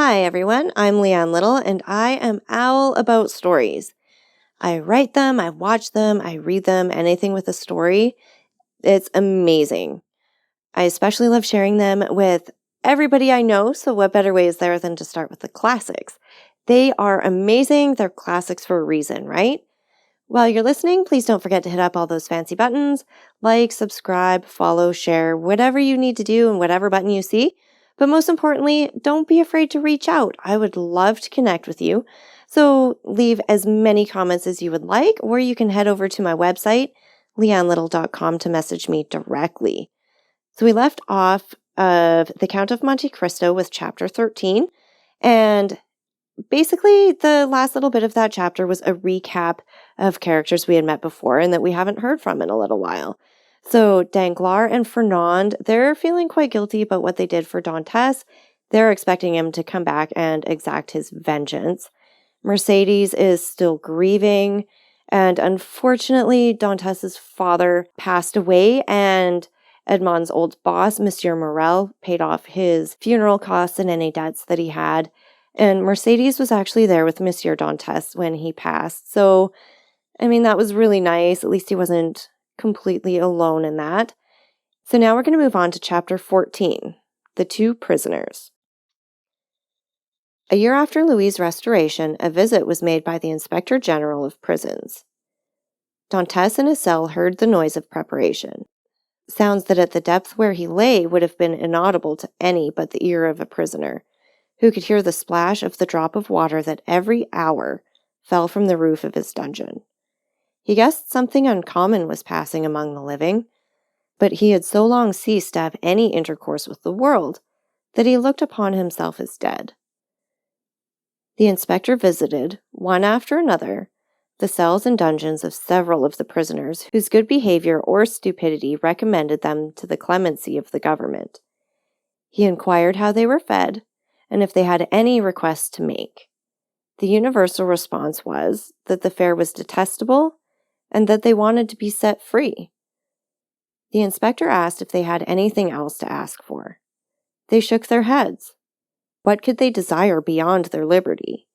Hi everyone, I'm Leanne Little and I am all about stories. I write them, I watch them, I read them, anything with a story. It's amazing. I especially love sharing them with everybody I know, so what better way is there than to start with the classics? They are amazing, they're classics for a reason, right? While you're listening, please don't forget to hit up all those fancy buttons, like, subscribe, follow, share, whatever you need to do and whatever button you see. But most importantly, don't be afraid to reach out. I would love to connect with you. So leave as many comments as you would like, or you can head over to my website, leannelittle.com, to message me directly. So we left off of the Count of Monte Cristo with chapter 13, and basically the last little bit of that chapter was a recap of characters we had met before and that we haven't heard from in a little while. So Danglars and Fernand, they're feeling quite guilty about what they did for Dantes. They're expecting him to come back and exact his vengeance. Mercedes is still grieving, and unfortunately, Dantes's father passed away, and Edmond's old boss, Monsieur Morel, paid off his funeral costs and any debts that he had. And Mercedes was actually there with Monsieur Dantes when he passed. So, that was really nice. At least he wasn't completely alone in that. So now we're going to move on to chapter 14, The Two Prisoners. A year after Louis' restoration, a visit was made by the Inspector General of Prisons. Dantes in his cell heard the noise of preparation. Sounds that at the depth where he lay would have been inaudible to any but the ear of a prisoner, who could hear the splash of the drop of water that every hour fell from the roof of his dungeon. He guessed something uncommon was passing among the living, but he had so long ceased to have any intercourse with the world that he looked upon himself as dead. The inspector visited, one after another, the cells and dungeons of several of the prisoners whose good behavior or stupidity recommended them to the clemency of the government. He inquired how they were fed, and if they had any requests to make. The universal response was that the fare was detestable and that they wanted to be set free. The inspector asked if they had anything else to ask for. They shook their heads. What could they desire beyond their liberty?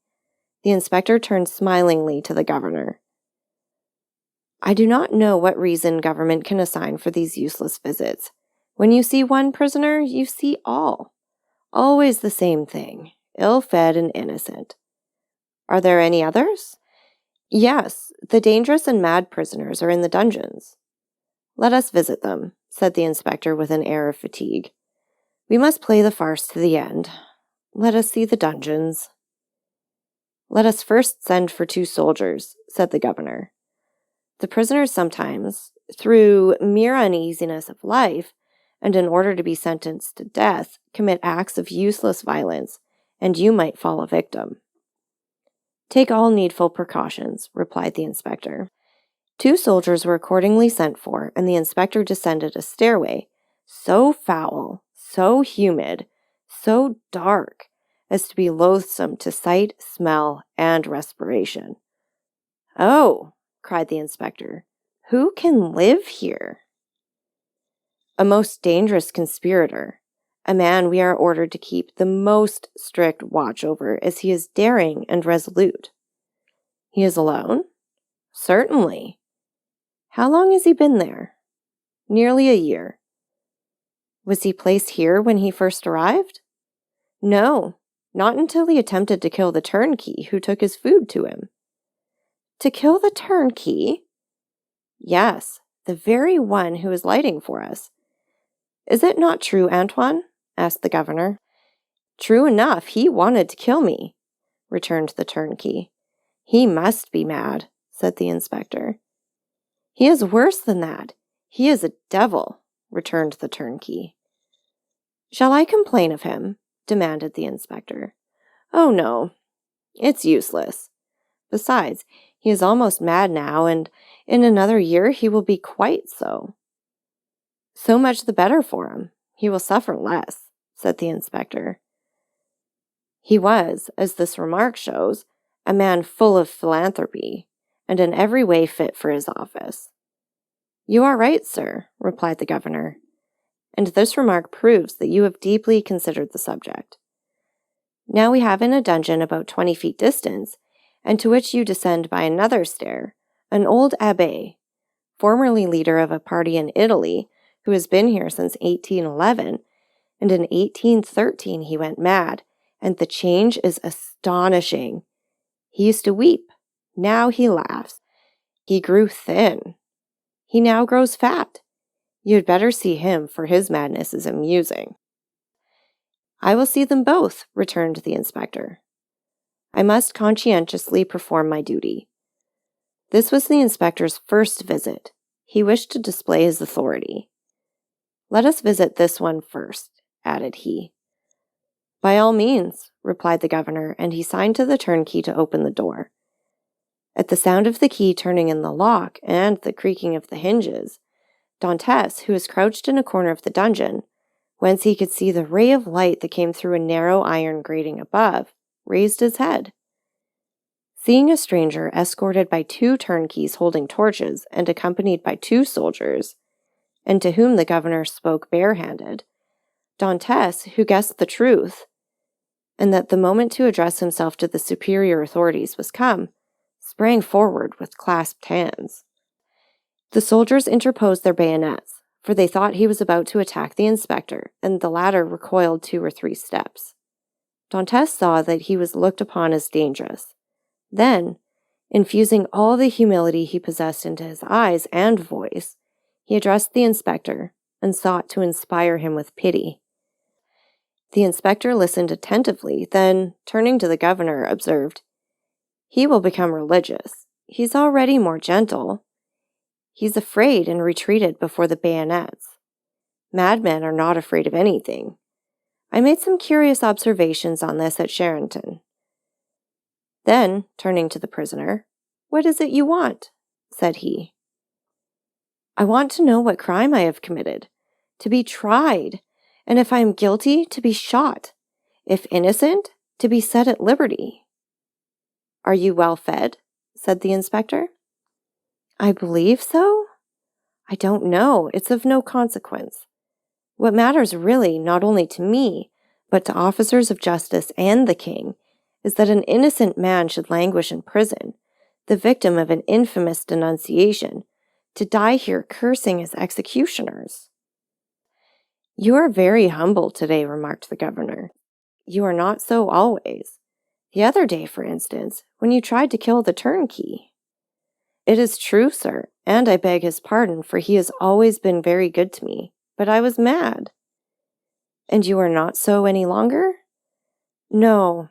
The inspector turned smilingly to the governor. I do not know what reason government can assign for these useless visits. When you see one prisoner, you see all. Always the same thing, ill-fed and innocent. Are there any others? Yes, the dangerous and mad prisoners are in the dungeons. Let us visit them, said the inspector with an air of fatigue. We must play the farce to the end. Let us see the dungeons. Let us first send for 2 soldiers, said the governor. The prisoners sometimes, through mere uneasiness of life, and in order to be sentenced to death, commit acts of useless violence, and you might fall a victim. Take all needful precautions, replied the inspector. 2 soldiers were accordingly sent for, and the inspector descended a stairway, so foul, so humid, so dark, as to be loathsome to sight, smell, and respiration. Oh, cried the inspector, who can live here? A most dangerous conspirator, a man we are ordered to keep the most strict watch over, as he is daring and resolute. He is alone? Certainly. How long has he been there? Nearly a year. Was he placed here when he first arrived? No, not until he attempted to kill the turnkey who took his food to him. To kill the turnkey? Yes, the very one who is lighting for us. Is it not true, Antoine? Asked the governor. True enough, he wanted to kill me, returned the turnkey. He must be mad, said the inspector. He is worse than that. He is a devil, returned the turnkey. Shall I complain of him? Demanded the inspector. Oh, no, it's useless. Besides, he is almost mad now, and in another year he will be quite so. So much the better for him. He will suffer less, said the inspector. He was, as this remark shows, a man full of philanthropy, and in every way fit for his office. You are right, sir, replied the governor, and this remark proves that you have deeply considered the subject. Now we have in a dungeon about 20 feet distance, and to which you descend by another stair, an old abbé, formerly leader of a party in Italy, who has been here since 1811, and in 1813 he went mad, and the change is astonishing. He used to weep. Now he laughs. He grew thin. He now grows fat. You had better see him, for his madness is amusing." "I will see them both," returned the inspector. "I must conscientiously perform my duty." This was the inspector's first visit. He wished to display his authority. "Let us visit this one first," added he. "By all means," replied the governor, and he signed to the turnkey to open the door. At the sound of the key turning in the lock and the creaking of the hinges, Dantès, who was crouched in a corner of the dungeon, whence he could see the ray of light that came through a narrow iron grating above, raised his head. Seeing a stranger escorted by 2 turnkeys holding torches and accompanied by 2 soldiers, and to whom the governor spoke barehanded, Dantès, who guessed the truth, and that the moment to address himself to the superior authorities was come, sprang forward with clasped hands. The soldiers interposed their bayonets, for they thought he was about to attack the inspector, and the latter recoiled 2 or 3 steps. Dantès saw that he was looked upon as dangerous. Then, infusing all the humility he possessed into his eyes and voice, he addressed the inspector and sought to inspire him with pity. The inspector listened attentively, then, turning to the governor, observed, "He will become religious. He's already more gentle. He's afraid and retreated before the bayonets. Madmen are not afraid of anything. I made some curious observations on this at Charenton." Then, turning to the prisoner, "What is it you want?" said he. "I want to know what crime I have committed, to be tried, and if I am guilty, to be shot, if innocent, to be set at liberty." "Are you well fed?" said the inspector. "I believe so. I don't know. It's of no consequence. What matters really, not only to me, but to officers of justice and the king, is that an innocent man should languish in prison, the victim of an infamous denunciation, to die here cursing his executioners." "You are very humble today," remarked the governor. "You are not so always. The other day, for instance, when you tried to kill the turnkey." "It is true, sir, and I beg his pardon, for he has always been very good to me, but I was mad." "And you are not so any longer?" "No.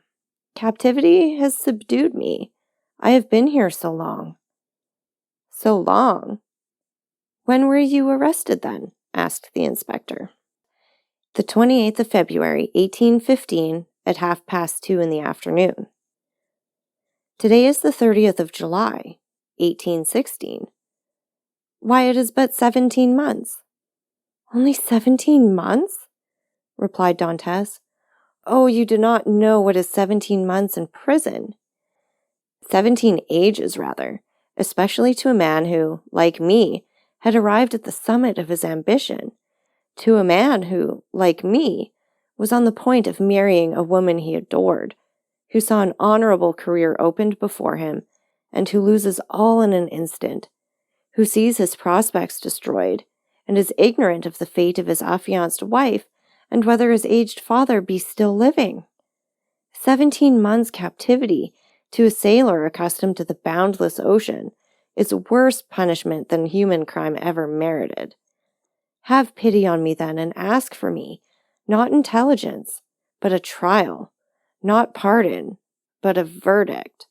Captivity has subdued me. I have been here so long." "So long? When were you arrested, then?" asked the inspector. "The 28th of February, 1815, at 2:30 in the afternoon." "Today is the 30th of July, 1816. Why, it is but 17 months." "Only 17 months?" replied Dantès. "Oh, you do not know what is 17 months in prison. 17 ages, rather, especially to a man who, like me, had arrived at the summit of his ambition, to a man who, like me, was on the point of marrying a woman he adored, who saw an honorable career opened before him, and who loses all in an instant, who sees his prospects destroyed, and is ignorant of the fate of his affianced wife, and whether his aged father be still living. 17 months' captivity, to a sailor accustomed to the boundless ocean, is worse punishment than human crime ever merited. Have pity on me, then, and ask for me, not intelligence, but a trial, not pardon, but a verdict.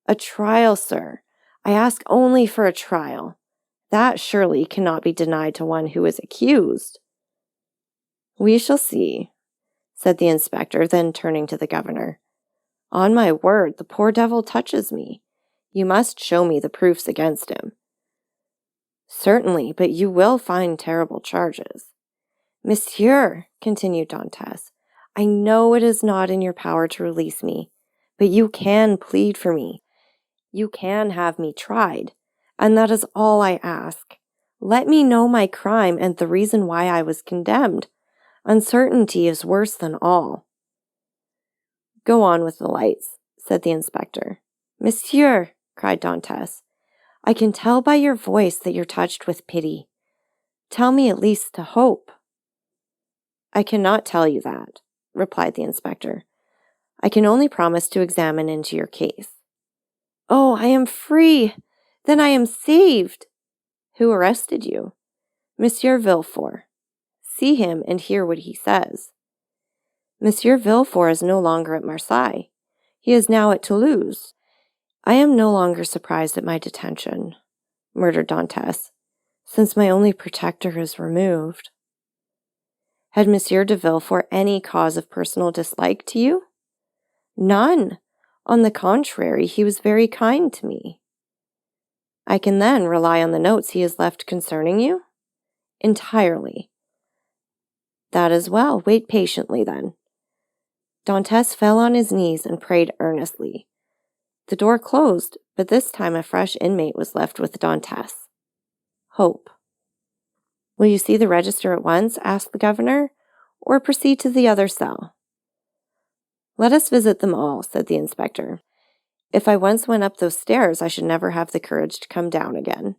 A trial, sir. I ask only for a trial. That surely cannot be denied to one who is accused." "We shall see," said the inspector, then turning to the governor. "On my word, the poor devil touches me. You must show me the proofs against him." "Certainly, but you will find terrible charges." "Monsieur," continued Dantès, "I know it is not in your power to release me, but you can plead for me. You can have me tried, and that is all I ask. Let me know my crime and the reason why I was condemned. Uncertainty is worse than all." Go on with the lights, said the inspector. Monsieur, cried Dantès, I can tell by your voice that you're touched with pity. Tell me at least to hope. I cannot tell you that, replied the inspector. I can only promise to examine into your case. Oh, I am free! Then I am saved! Who arrested you? Monsieur Villefort. See him and hear what he says. Monsieur Villefort is no longer at Marseille. He is now at Toulouse. I am no longer surprised at my detention, murmured Dantès, since my only protector is removed. Had Monsieur de Villefort any cause of personal dislike to you? None. On the contrary, he was very kind to me. I can then rely on the notes he has left concerning you? Entirely. That is well. Wait patiently, then. Dantès fell on his knees and prayed earnestly. The door closed, but this time a fresh inmate was left with Dantès. Hope. Will you see the register at once? Asked the governor, or proceed to the other cell? Let us visit them all, said the inspector. If I once went up those stairs, I should never have the courage to come down again.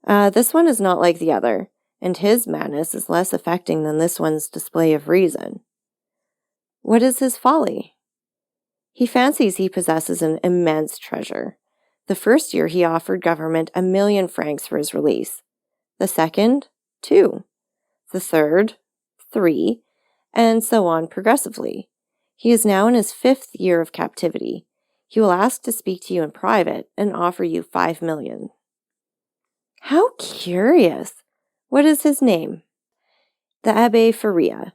This one is not like the other, and his madness is less affecting than this one's display of reason. What is his folly? He fancies he possesses an immense treasure. The first year he offered government 1,000,000 francs for his release. The second, 2. The third, 3, and so on progressively. He is now in his 5th year of captivity. He will ask to speak to you in private and offer you 5,000,000. How curious! What is his name? The Abbé Faria.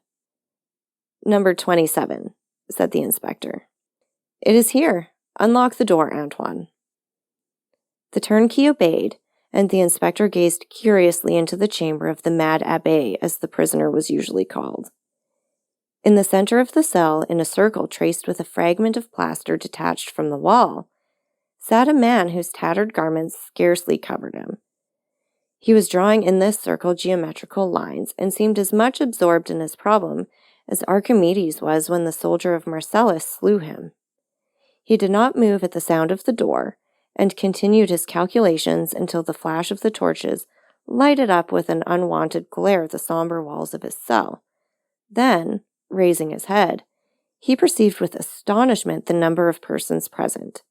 Number 27, said the inspector. It is here. Unlock the door, Antoine. The turnkey obeyed, and the inspector gazed curiously into the chamber of the mad abbé, as the prisoner was usually called. In the center of the cell, in a circle traced with a fragment of plaster detached from the wall, sat a man whose tattered garments scarcely covered him. He was drawing in this circle geometrical lines, and seemed as much absorbed in his problem as Archimedes was when the soldier of Marcellus slew him. He did not move at the sound of the door, and continued his calculations until the flash of the torches lighted up with an unwonted glare the somber walls of his cell. Then, raising his head, he perceived with astonishment the number of persons present.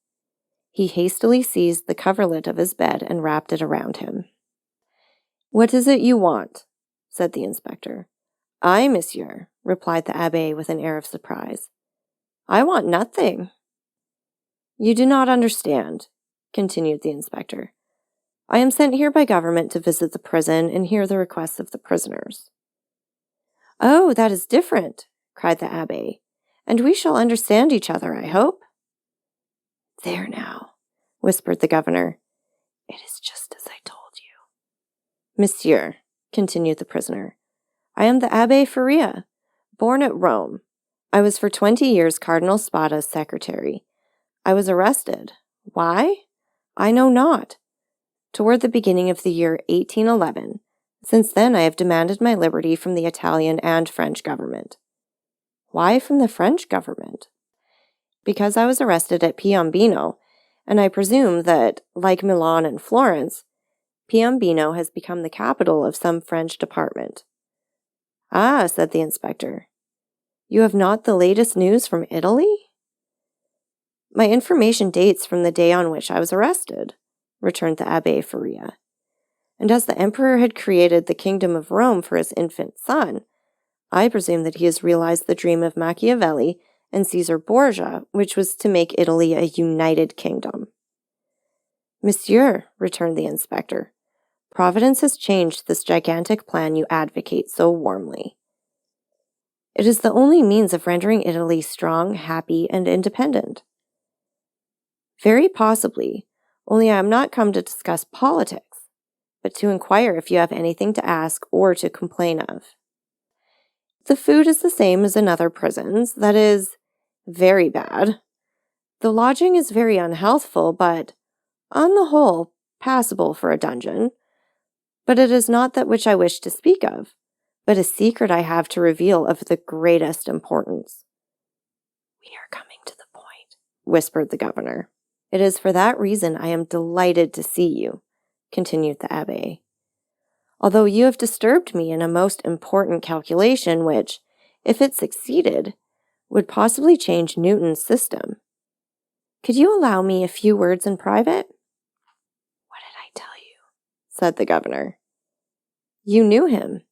He hastily seized the coverlet of his bed and wrapped it around him. "What is it you want?" said the inspector. "I, monsieur," replied the abbé with an air of surprise. "I want nothing." "You do not understand," continued the inspector. "I am sent here by government to visit the prison and hear the requests of the prisoners." "Oh, that is different," cried the abbé, "and we shall understand each other, I hope." "There now," whispered the governor. "It is just as I told you." "Monsieur," continued the prisoner, "I am the Abbé Faria, born at Rome. I was for 20 years Cardinal Spada's secretary. I was arrested. Why? I know not. Toward the beginning of the year 1811. Since then I have demanded my liberty from the Italian and French government." "Why from the French government?" "Because I was arrested at Piombino, and I presume that, like Milan and Florence, Piombino has become the capital of some French department." "Ah," said the inspector. "You have not the latest news from Italy?" "My information dates from the day on which I was arrested," returned the Abbé Faria. "And as the emperor had created the kingdom of Rome for his infant son, I presume that he has realized the dream of Machiavelli and Caesar Borgia, which was to make Italy a united kingdom." "Monsieur," returned the inspector, "Providence has changed this gigantic plan you advocate so warmly. It is the only means of rendering Italy strong, happy, and independent." "Very possibly, only I am not come to discuss politics, but to inquire if you have anything to ask or to complain of." "The food is the same as in other prisons, that is, very bad. The lodging is very unhealthful, but, on the whole, passable for a dungeon. But it is not that which I wish to speak of, but a secret I have to reveal of the greatest importance." "We are coming to the point," whispered the governor. "It is for that reason I am delighted to see you," continued the abbé. "Although you have disturbed me in a most important calculation which, if it succeeded, would possibly change Newton's system. Could you allow me a few words in private?" "What did I tell you?" said the governor. "You knew him,"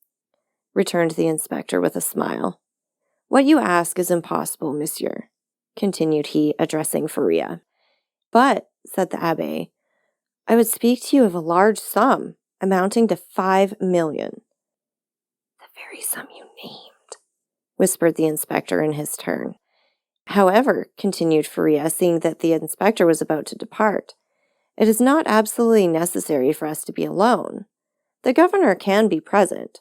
returned the inspector with a smile. "What you ask is impossible, monsieur," continued he, addressing Faria. "But," said the abbé, "I would speak to you of a large sum, amounting to 5,000,000. "The very sum you named," whispered the inspector in his turn. "However," continued Faria, seeing that the inspector was about to depart, "it is not absolutely necessary for us to be alone. The governor can be present."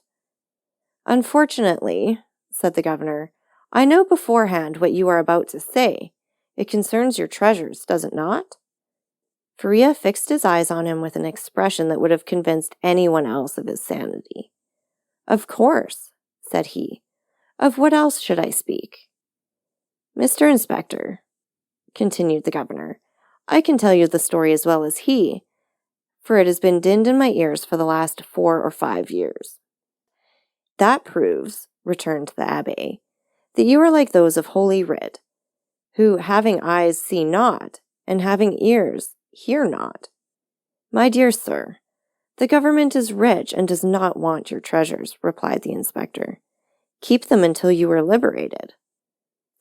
"Unfortunately," said the governor, "I know beforehand what you are about to say. It concerns your treasures, does it not?" Faria fixed his eyes on him with an expression that would have convinced anyone else of his sanity. "Of course," said he. "Of what else should I speak?" "Mr. Inspector," continued the governor, "I can tell you the story as well as he, for it has been dinned in my ears for the last 4 or 5 years." "That proves," returned the abbé, "that you are like those of Holy Writ, who, having eyes, see not, and having ears, hear not. My dear sir, the government is rich and does not want your treasures," replied the inspector. "Keep them until you are liberated."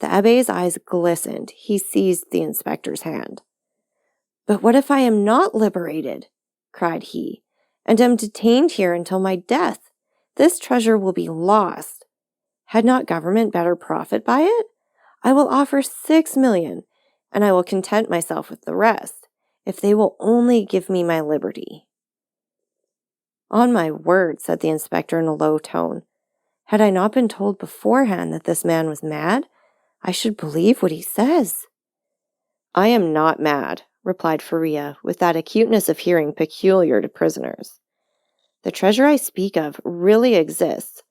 The abbé's eyes glistened. He seized the inspector's hand. "But what if I am not liberated?" cried he, "and am detained here until my death? This treasure will be lost. Had not government better profit by it? I will offer 6,000,000, and I will content myself with the rest, if they will only give me my liberty." "On my word," said the inspector in a low tone, "had I not been told beforehand that this man was mad, I should believe what he says." "I am not mad," replied Faria, with that acuteness of hearing peculiar to prisoners. "The treasure I speak of really exists,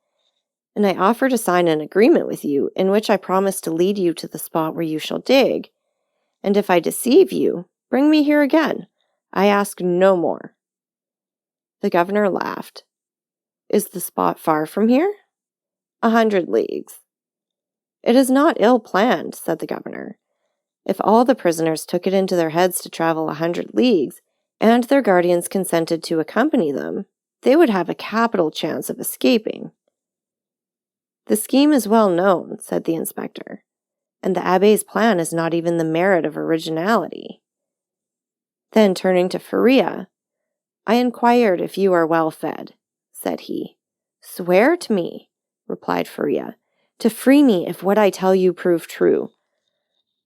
and I offer to sign an agreement with you in which I promise to lead you to the spot where you shall dig, and if I deceive you, bring me here again. I ask no more." The governor laughed. "Is the spot far from here?" 100 leagues. "It is not ill planned," said the governor. "If all the prisoners took it into their heads to travel 100 leagues, and their guardians consented to accompany them, they would have a capital chance of escaping." "The scheme is well known," said the inspector, "and the abbé's plan is not even the merit of originality." Then, turning to Faria, "I inquired if you are well fed," said he. "Swear to me," replied Faria, "to free me if what I tell you prove true,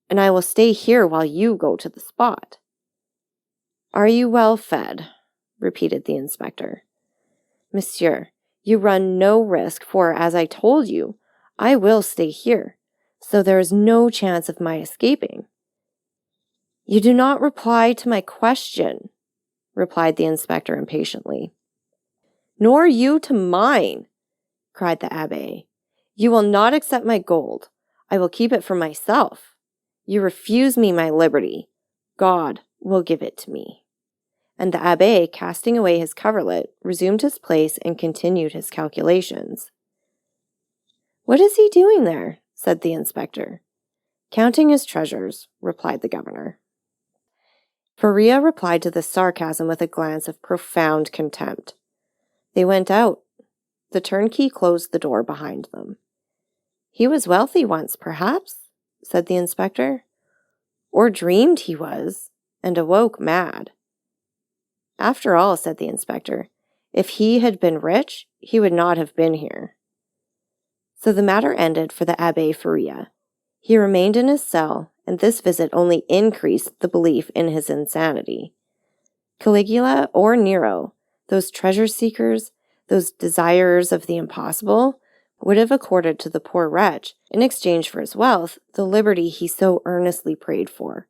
and I will stay here while you go to the spot." "Are you well fed?" repeated the inspector. "Monsieur, you run no risk, for, as I told you, I will stay here, so there is no chance of my escaping." "You do not reply to my question," replied the inspector impatiently. "Nor you to mine," cried the abbé. "You will not accept my gold. I will keep it for myself. You refuse me my liberty. God will give it to me." And the abbé, casting away his coverlet, resumed his place and continued his calculations. "What is he doing there?" said the inspector. "Counting his treasures," replied the governor. Faria replied to this sarcasm with a glance of profound contempt. They went out. The turnkey closed the door behind them. "He was wealthy once, perhaps," said the inspector. "Or dreamed he was, and awoke mad." "After all," said the inspector, "if he had been rich, he would not have been here." So the matter ended for the Abbé Faria. He remained in his cell, and this visit only increased the belief in his insanity. Caligula or Nero, those treasure seekers, those desirers of the impossible, would have accorded to the poor wretch, in exchange for his wealth, the liberty he so earnestly prayed for.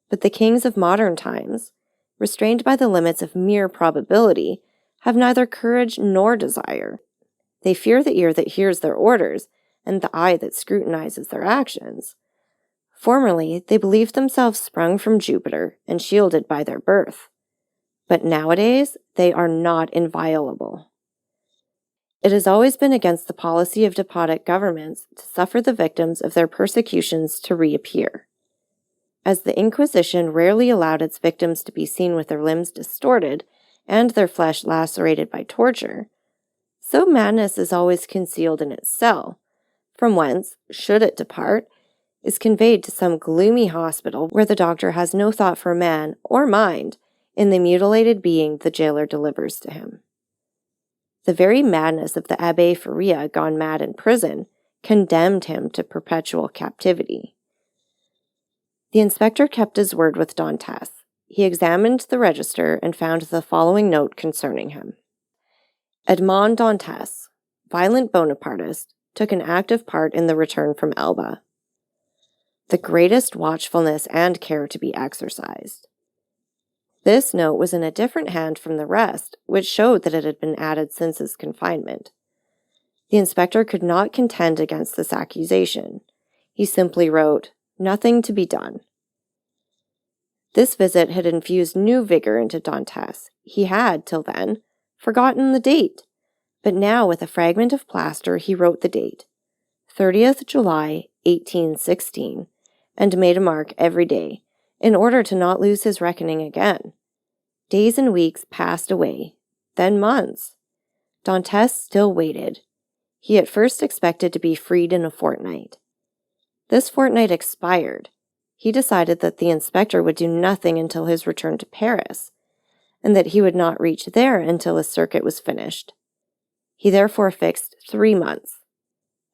But the kings of modern times, restrained by the limits of mere probability, have neither courage nor desire. They fear the ear that hears their orders, and the eye that scrutinizes their actions. Formerly, they believed themselves sprung from Jupiter and shielded by their birth. But nowadays, they are not inviolable. It has always been against the policy of despotic governments to suffer the victims of their persecutions to reappear. As the Inquisition rarely allowed its victims to be seen with their limbs distorted and their flesh lacerated by torture, so madness is always concealed in its cell, from whence, should it depart, is conveyed to some gloomy hospital where the doctor has no thought for man or mind in the mutilated being the jailer delivers to him. The very madness of the Abbé Faria gone mad in prison condemned him to perpetual captivity. The inspector kept his word with Dantes. He examined the register and found the following note concerning him. Edmond Dantes, violent Bonapartist, took an active part in the return from Elba. The greatest watchfulness and care to be exercised. This note was in a different hand from the rest, which showed that it had been added since his confinement. The inspector could not contend against this accusation. He simply wrote, "Nothing to be done." This visit had infused new vigor into Dantes. He had, till then, forgotten the date, but now with a fragment of plaster he wrote the date, 30th July, 1816, and made a mark every day, in order to not lose his reckoning again. Days and weeks passed away, then months. Dantes still waited. He at first expected to be freed in a fortnight. This fortnight expired. He decided that the inspector would do nothing until his return to Paris, and that he would not reach there until his circuit was finished. He therefore fixed 3 months.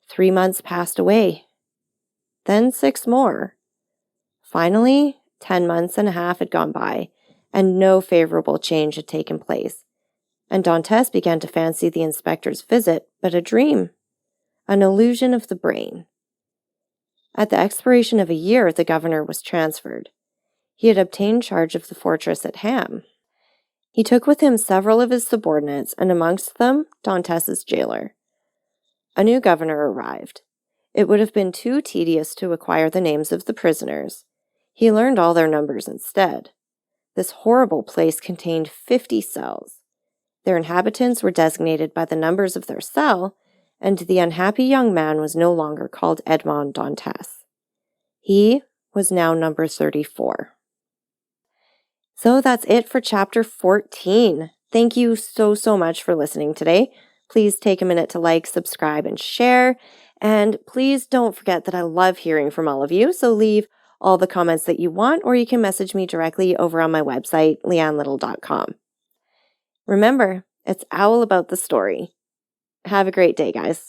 3 months passed away. Then 6 more. Finally, 10 months and a half had gone by, and no favorable change had taken place, and Dantes began to fancy the inspector's visit but a dream, an illusion of the brain. At the expiration of a year, the governor was transferred. He had obtained charge of the fortress at Ham. He took with him several of his subordinates, and amongst them, Dantes's jailer. A new governor arrived. It would have been too tedious to acquire the names of the prisoners. He learned all their numbers instead. This horrible place contained 50 cells. Their inhabitants were designated by the numbers of their cell, and the unhappy young man was no longer called Edmond Dantes. He was now number 34. So that's it for chapter 14. Thank you so much for listening today. Please take a minute to like, subscribe, and share. And please don't forget that I love hearing from all of you, so leave all the comments that you want, or you can message me directly over on my website, leannelittle.com. Remember, it's all about the story. Have a great day, guys.